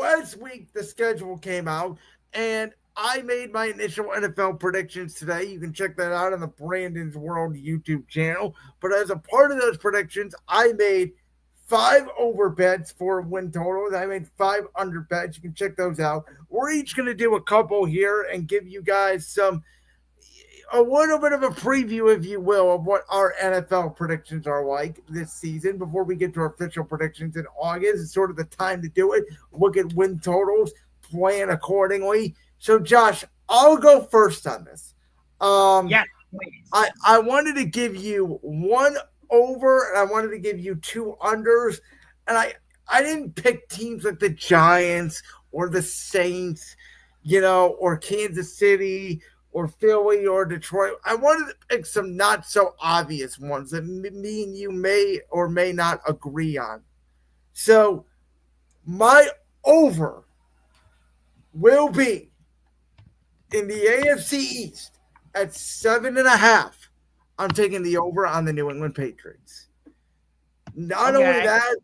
Last week, the schedule came out, and I made my initial NFL predictions today. You can check that out on the Brandon's World YouTube channel. But as a part of those predictions, I made five over bets for win totals. I made five under bets. You can check those out. We're each going to do a couple here and give you guys a little bit of a preview, if you will, of what our NFL predictions are like this season before we get to our official predictions in August. It's sort of the time to do it. Look at win totals, plan accordingly. So, Josh, I'll go first on this. Um, Yes, please. I wanted to give you one over and I wanted to give you two unders. And I didn't pick teams like the Giants or the Saints, or Kansas City or Philly or Detroit. I wanted to pick some not so obvious ones that me and you may or may not agree on. So my over will be in the AFC East at 7.5. I'm taking the over on the New England Patriots. Not only Okay. that,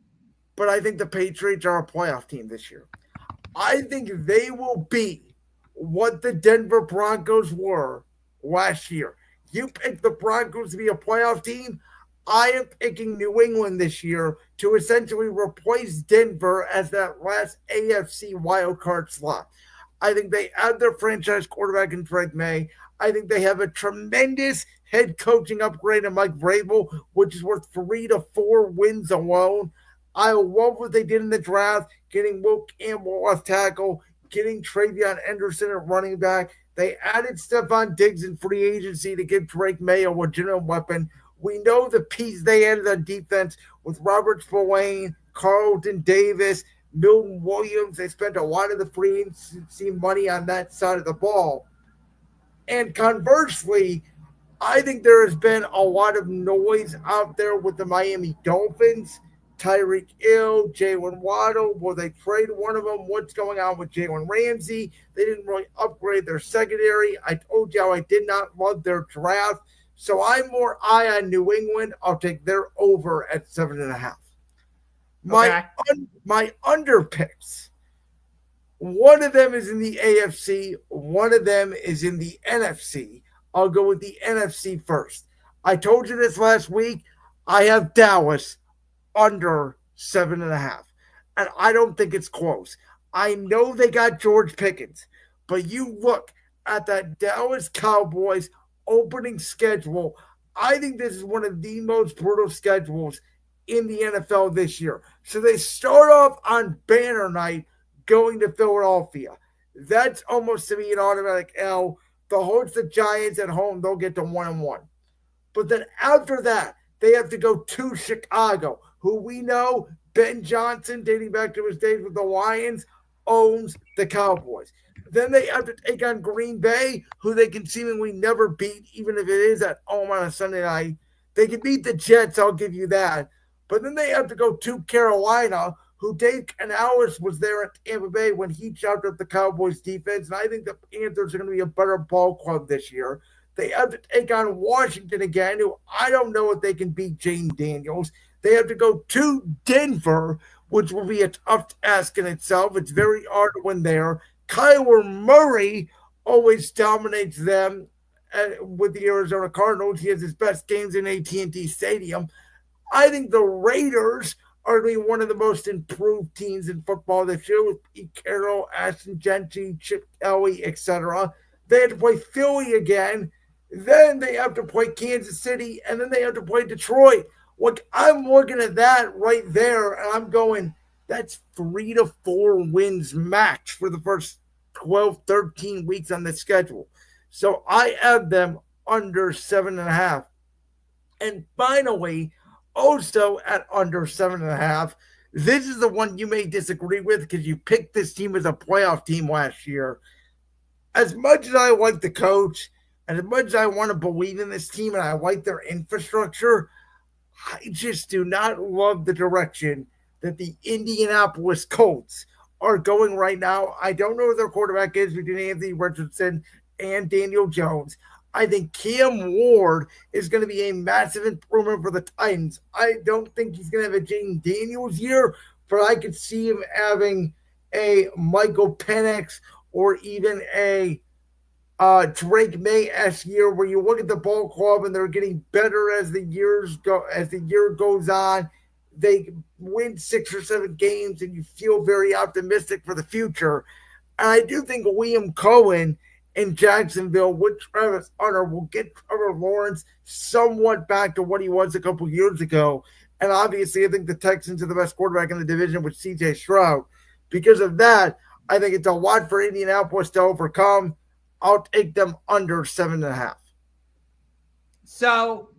but I think the Patriots are a playoff team this year. I think they will be what the Denver Broncos were last year. You picked the Broncos to be a playoff team. I am picking New England this year to essentially replace Denver as that last AFC wildcard slot. I think they have their franchise quarterback in Drake May. I think they have a tremendous head coaching upgrade in Mike Vrabel, which is worth 3 to 4 wins alone. I love what they did in the draft, getting Will Campbell left tackle, getting Travion Henderson at running back. They added Stephon Diggs in free agency to give Drake May a legitimate weapon. We know the piece they added on defense with Robert Spillane, Carlton Davis, Milton Williams. They spent a lot of the free agency money on that side of the ball. And conversely, I think there has been a lot of noise out there with the Miami Dolphins. Tyreek Hill, Jalen Waddle. Will they trade one of them? What's going on with Jalen Ramsey? They didn't really upgrade their secondary. I told you I did not love their draft. So I'm more eye on New England. I'll take their over at 7.5. My Okay. my under picks. One of them is in the AFC. One of them is in the NFC. I'll go with the NFC first. I told you this last week. I have Dallas under 7.5. And I don't think it's close. I know they got George Pickens, but you look at that Dallas Cowboys opening schedule. I think this is one of the most brutal schedules in the NFL this year. So they start off on banner night going to Philadelphia. That's almost to me an automatic L. The host the Giants at home, they'll get to 1-1. But then after that, they have to go to Chicago, who we know Ben Johnson, dating back to his days with the Lions, owns the Cowboys. Then they have to take on Green Bay, who they can seemingly never beat, even if it is at home on a Sunday night. They can beat the Jets, I'll give you that. But then they have to go to Carolina, who Dave Canales was there at Tampa Bay when he chopped up the Cowboys defense. And I think the Panthers are going to be a better ball club this year. They have to take on Washington again, who I don't know if they can beat Jane Daniels. They have to go to Denver, which will be a tough task in itself. It's very hard to win there. Kyler Murray always dominates them with the Arizona Cardinals. He has his best games in AT&T Stadium. I think the Raiders are going to be one of the most improved teams in football this year with Pete Carroll, Ashton Gentry, Chip Kelly, etc. They have to play Philly again. Then they have to play Kansas City, and then they have to play Detroit. Look, I'm looking at that right there, and I'm going, that's 3 to 4 wins max for the first 12, 13 weeks on the schedule. So I have them under 7.5. And finally, also at under 7.5, this is the one you may disagree with because you picked this team as a playoff team last year. As much as I like the coach, and as much as I want to believe in this team and I like their infrastructure, I just do not love the direction that the Indianapolis Colts are going right now. I don't know who their quarterback is between Anthony Richardson and Daniel Jones. I think Cam Ward is going to be a massive improvement for the Titans. I don't think he's going to have a Jane Daniels year, but I could see him having a Michael Penix or even a Drake May-esque year where you look at the ball club and they're getting better as the year goes on. They win 6 or 7 games and you feel very optimistic for the future. And I do think Liam Cohen in Jacksonville with Travis Hunter will get Trevor Lawrence somewhat back to what he was a couple years ago. And obviously, I think the Texans are the best quarterback in the division with CJ Stroud. Because of that, I think it's a lot for Indianapolis to overcome. I'll take them under 7.5. So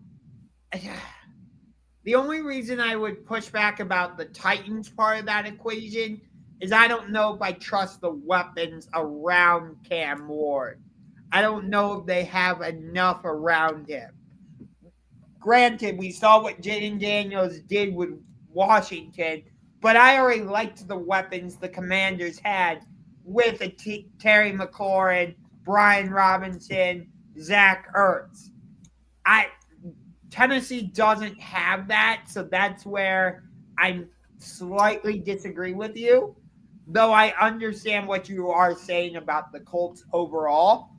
the only reason I would push back about the Titans part of that equation is I don't know if I trust the weapons around Cam Ward. I don't know if they have enough around him. Granted, we saw what Jaden Daniels did with Washington, but I already liked the weapons the Commanders had with Terry McLaurin, Brian Robinson, Zach Ertz. Tennessee doesn't have that, so that's where I slightly disagree with you. Though I understand what you are saying about the Colts overall.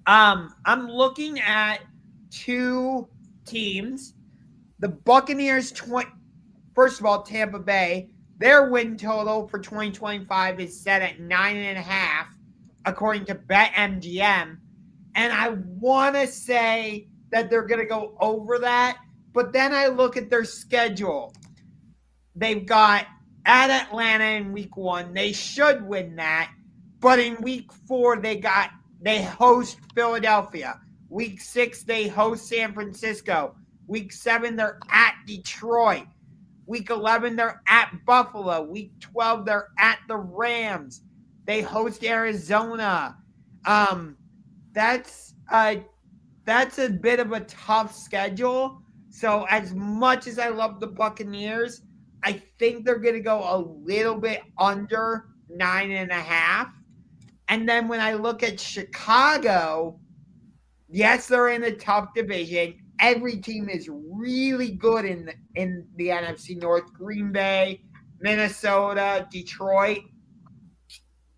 I'm looking at two teams. The Buccaneers, first of all, Tampa Bay, their win total for 2025 is set at 9.5, according to BetMGM. And I want to say that they're going to go over that. But then I look at their schedule. They've got at Atlanta in week 1. They should win that. But in week 4, they host Philadelphia. Week 6, they host San Francisco. Week 7, they're at Detroit. Week 11, they're at Buffalo. Week 12, they're at the Rams. They host Arizona. That's a bit of a tough schedule. So as much as I love the Buccaneers, I think they're going to go a little bit under 9.5. And then when I look at Chicago, yes, they're in a tough division. Every team is really good in the NFC North. Green Bay, Minnesota, Detroit.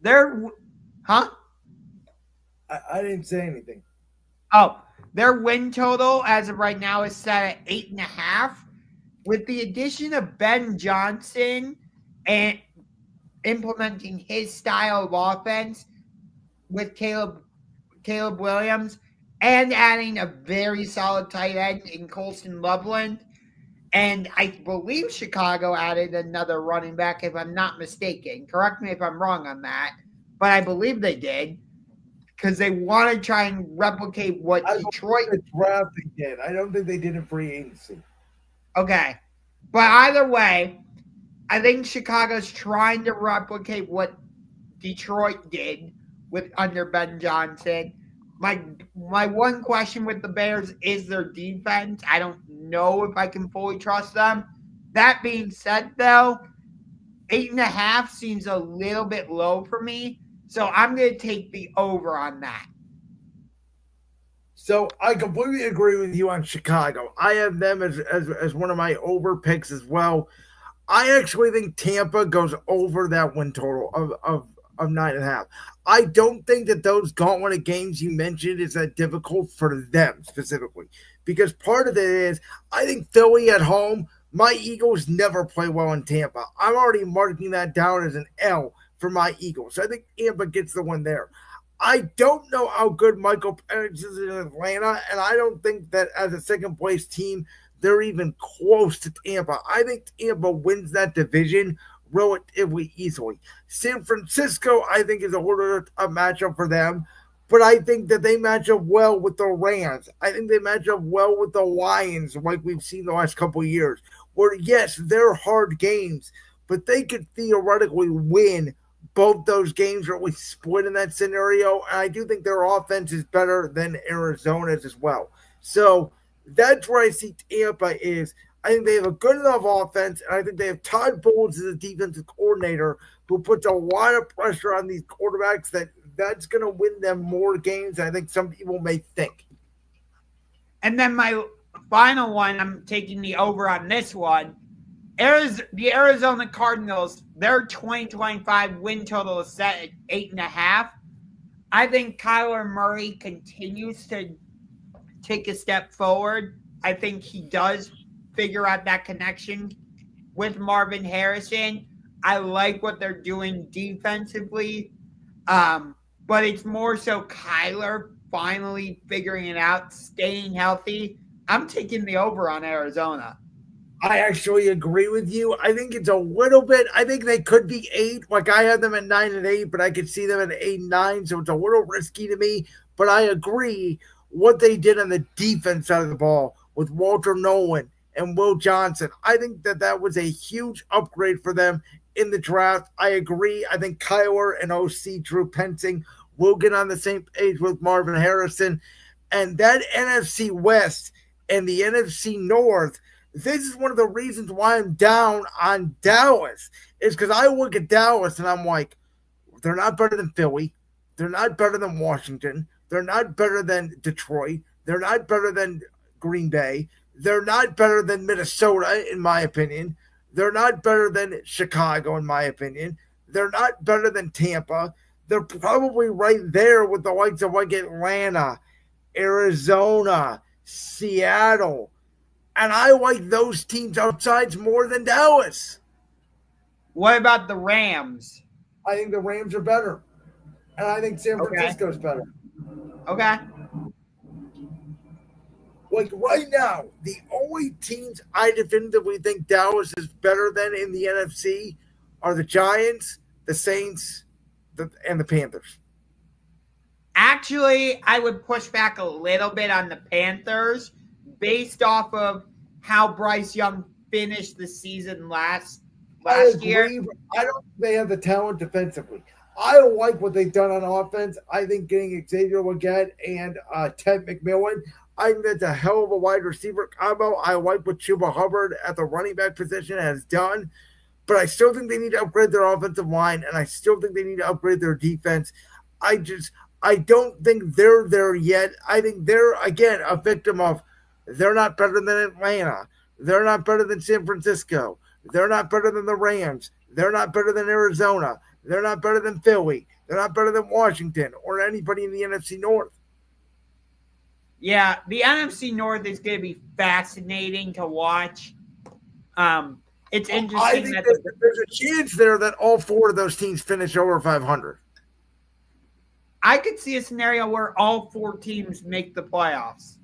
They're, huh? I didn't say anything. Oh, their win total as of right now is set at 8.5. With the addition of Ben Johnson and implementing his style of offense with Caleb Williams and adding a very solid tight end in Colston Loveland. And I believe Chicago added another running back, if I'm not mistaken. Correct me if I'm wrong on that. But I believe they did because they want to try and replicate what Detroit the draft they did. I don't think they did in free agency. Okay. But either way, I think Chicago's trying to replicate what Detroit did with under Ben Johnson. My one question with the Bears is their defense. I don't know if I can fully trust them. That being said, though, 8.5 seems a little bit low for me. So I'm going to take the over on that. So I completely agree with you on Chicago. I have them as one of my over picks as well. I actually think Tampa goes over that win total of 9.5. I don't think that those gauntlet of games you mentioned is that difficult for them specifically. Because part of it is I think Philly at home, my Eagles never play well in Tampa. I'm already marking that down as an L for my Eagles. So I think Tampa gets the one there. I don't know how good Michael Penix is in Atlanta, and I don't think that as a second place team, they're even close to Tampa. I think Tampa wins that division relatively easily. San Francisco, I think, is a matchup for them, but I think that they match up well with the Rams. I think they match up well with the Lions, like we've seen the last couple of years, where, yes, they're hard games, but they could theoretically win both those games, or at least split in that scenario. And I do think their offense is better than Arizona's as well. So that's where I see Tampa is. I think they have a good enough offense, and I think they have Todd Bowles as a defensive coordinator who puts a lot of pressure on these quarterbacks that's going to win them more games than I think some people may think. And then my final one, I'm taking the over on this one. The Arizona Cardinals, their 2025 win total is set at 8.5. I think Kyler Murray continues to take a step forward. I think he does figure out that connection with Marvin Harrison. I like what they're doing defensively. But it's more so Kyler finally figuring it out, staying healthy. I'm taking the over on Arizona. I actually agree with you. I think it's a little bit. I think they could be 8. Like I had them at 9-8, but I could see them at 8-9. So it's a little risky to me. But I agree what they did on the defense side of the ball with Walter Nolan and Will Johnson. I think that was a huge upgrade for them in the draft. I agree. I think Kyler and OC Drew Pensing will get on the same page with Marvin Harrison, and that NFC West and the NFC North. This is one of the reasons why I'm down on Dallas. Is because I look at Dallas and I'm like, they're not better than Philly. They're not better than Washington. They're not better than Detroit. They're not better than Green Bay. They're not better than Minnesota, in my opinion. They're not better than Chicago, in my opinion. They're not better than Tampa. They're probably right there with the likes of like Atlanta, Arizona, Seattle. And I like those teams outsides more than Dallas. What about the Rams? I think the Rams are better. And I think San Okay. Francisco's better. Okay. Like right now, the only teams I definitively think Dallas is better than in the NFC are the Giants, the Saints, and the Panthers. Actually, I would push back a little bit on the Panthers based off of how Bryce Young finished the season last year. I don't think they have the talent defensively. I like what they've done on offense. I think getting Xavier Legette and Ted McMillan, I think that's a hell of a wide receiver combo. I like what Chuba Hubbard at the running back position has done, but I still think they need to upgrade their offensive line, and I still think they need to upgrade their defense. I don't think they're there yet. I think they're, again, a victim of they're not better than Atlanta. They're not better than San Francisco. They're not better than the Rams. They're not better than Arizona. They're not better than Philly. They're not better than Washington or anybody in the NFC North. Yeah, the NFC North is going to be fascinating to watch. It's interesting. I think there's a chance there that all 4 of those teams finish over 500. I could see a scenario where all 4 teams make the playoffs.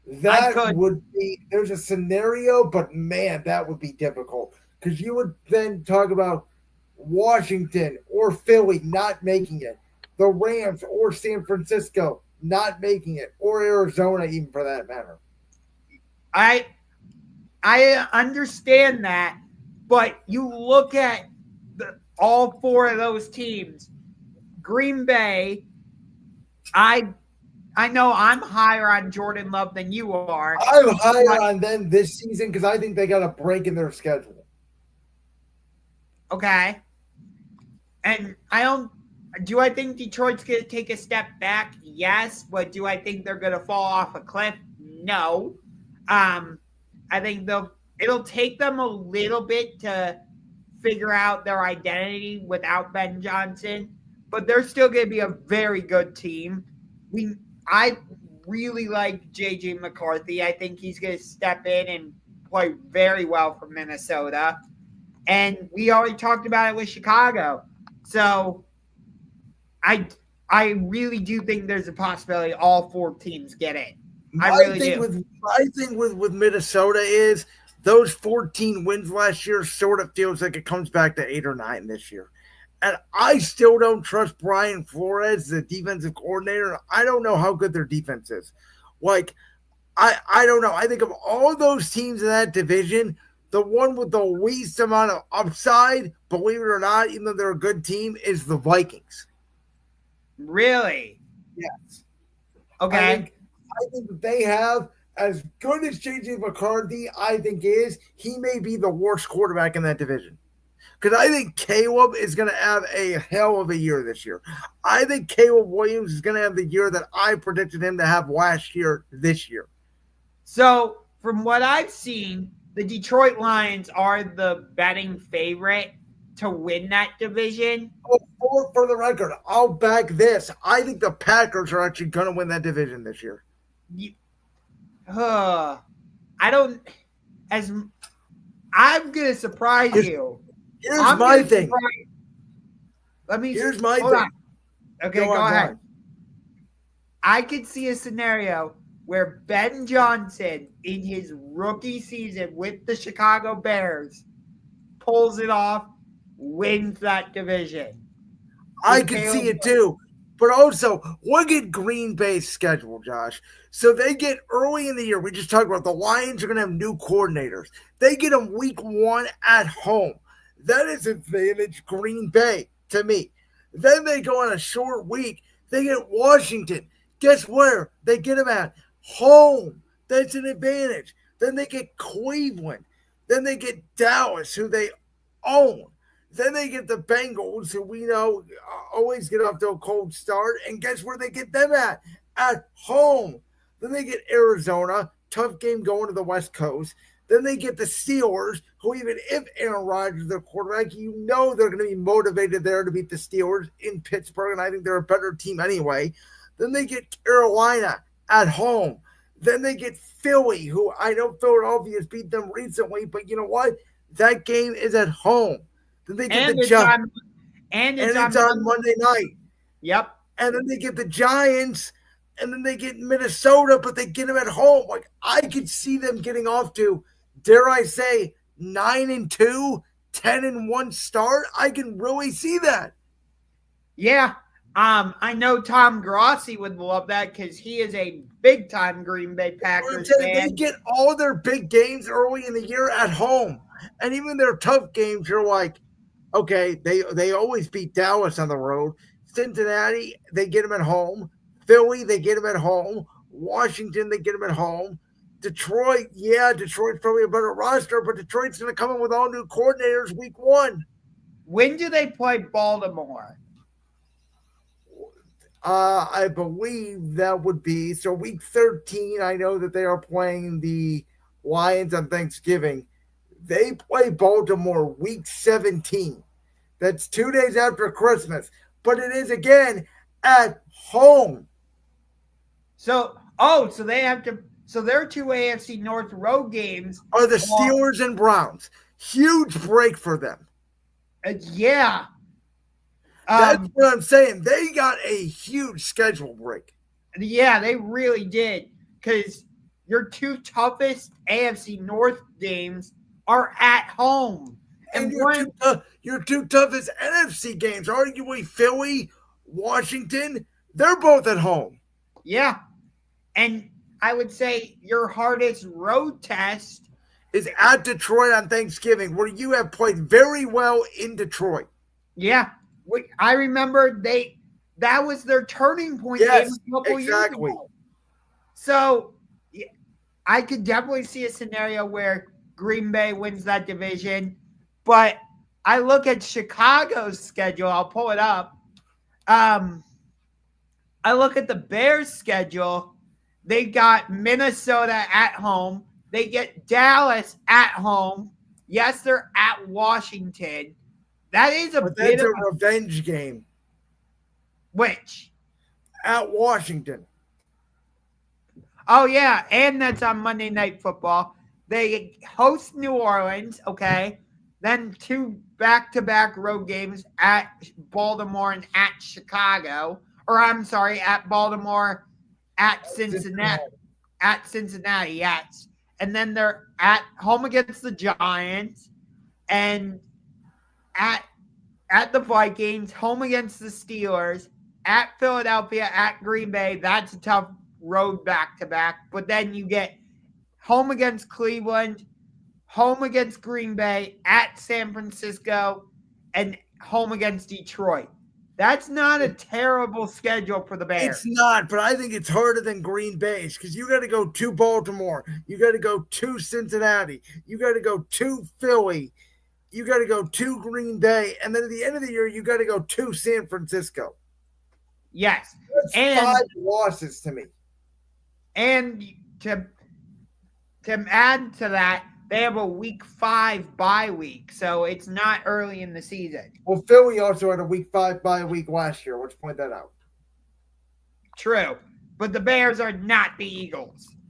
That would be, there's a scenario, but man, that would be difficult. Because you would then talk about Washington or Philly not making it, the Rams or San Francisco not making it, or Arizona even for that matter. I understand that, but you look at all 4 of those teams. Green Bay, I know I'm higher on Jordan Love than you are. I'm higher on them this season because I think they got a break in their schedule. Okay. And do I think Detroit's going to take a step back? Yes. But do I think they're going to fall off a cliff? No. I think it'll take them a little bit to figure out their identity without Ben Johnson, but they're still going to be a very good team. I really like J.J. McCarthy. I think he's going to step in and play very well for Minnesota. And we already talked about it with Chicago. So I really do think there's a possibility all 4 teams get it. I really do. My thing with Minnesota is those 14 wins last year sort of feels like it comes back to 8 or 9 this year. And I still don't trust Brian Flores, the defensive coordinator. I don't know how good their defense is. Like, I don't know. I think of all those teams in that division, the one with the least amount of upside, believe it or not, even though they're a good team, is the Vikings. Really? Yes. Okay. I think that they have, as good as J.J. McCarthy, I think is, he may be the worst quarterback in that division. Because I think Caleb is going to have a hell of a year this year. I think Caleb Williams is going to have the year that I predicted him to have last year, this year. So, from what I've seen, the Detroit Lions are the betting favorite to win that division. Oh, for the record, I'll back this. I think the Packers are actually going to win that division this year. You, I don't. As I'm gonna surprise Here's, you. here's I'm my gonna thing. surprise. Let me Here's my hold thing. on. Okay, go Go ahead. on. I could see a scenario where Ben Johnson, in his rookie season with the Chicago Bears, pulls it off, wins that division. I With could see Caleb it too. But also, look at Green Bay's schedule, Josh. So they get early in the year. We just talked about the Lions are going to have new coordinators. They get them week 1 at home. That is advantage Green Bay to me. Then they go on a short week. They get Washington. Guess where? They get them at home. That's an advantage. Then they get Cleveland. Then they get Dallas, who they own. Then they get the Bengals, who we know always get off to a cold start. And guess where they get them at? At home. Then they get Arizona. Tough game going to the West Coast. Then they get the Steelers, who even if Aaron Rodgers is their quarterback, you know they're going to be motivated there to beat the Steelers in Pittsburgh, and I think they're a better team anyway. Then they get Carolina at home. Then they get Philly, who I know Philadelphia has beat them recently, but you know what? That game is at home. Then they get and the it's Giants, on and and it's it's on on Monday night. Yep. And then they get the Giants, and then they get Minnesota, but they get them at home. Like I could see them getting off to, dare I say, 9-2, 10-1 start. I can really see that. Yeah. I know Tom Grossi would love that because he is a big time Green Bay Packers They fan. get all their big games early in the year at home, and even their tough games, you're like, okay, they always beat Dallas on the road. Cincinnati, they get them at home. Philly, they get them at home. Washington, they get them at home. Detroit, yeah, Detroit's probably a better roster, but Detroit's going to come in with all new coordinators week 1. When do they play Baltimore? I believe that would be so week 13. I know that they are playing the Lions on Thanksgiving. They play Baltimore week 17. That's 2 days after Christmas, but it is again at home. So they have to. So their two AFC North road games are the Steelers and Browns. Huge break for them. Yeah. That's what I'm saying. They got a huge schedule break. Yeah, they really did. Because your two toughest AFC North games are at home. And your two toughest NFC games, arguably Philly, Washington, they're both at home. Yeah. And I would say your hardest road test is at Detroit on Thanksgiving, where you have played very well in Detroit. Yeah. I remember that was their turning point game a couple years ago. So I could definitely see a scenario where Green Bay wins that division. But I look at Chicago's schedule. I'll pull it up. I look at the Bears' schedule. They got Minnesota at home. They get Dallas at home. Yes, they're at Washington. That is a bit of a revenge game. Which? At Washington. Oh, yeah. And that's on Monday Night Football. They host New Orleans, okay? Then 2 back-to-back road games at Baltimore and at Chicago. Or I'm sorry, at Baltimore, at Cincinnati. At Cincinnati, yes. And then they're at home against the Giants and at the Vikings, home against the Steelers, at Philadelphia, at Green Bay. That's a tough road back-to-back. But then you get home against Cleveland, home against Green Bay, at San Francisco, and home against Detroit. That's not a terrible schedule for the Bears. It's not, but I think it's harder than Green Bay's because you got to go to Baltimore. You got to go to Cincinnati. You got to go to Philly. You got to go to Green Bay. And then at the end of the year, you got to go to San Francisco. Yes. That's 5 losses to me. And to add to that, They have a week 5 bye week, so it's not early in the season. Well, Philly also had a week 5 bye week last year. Let's point that out. True. But the Bears are not the Eagles.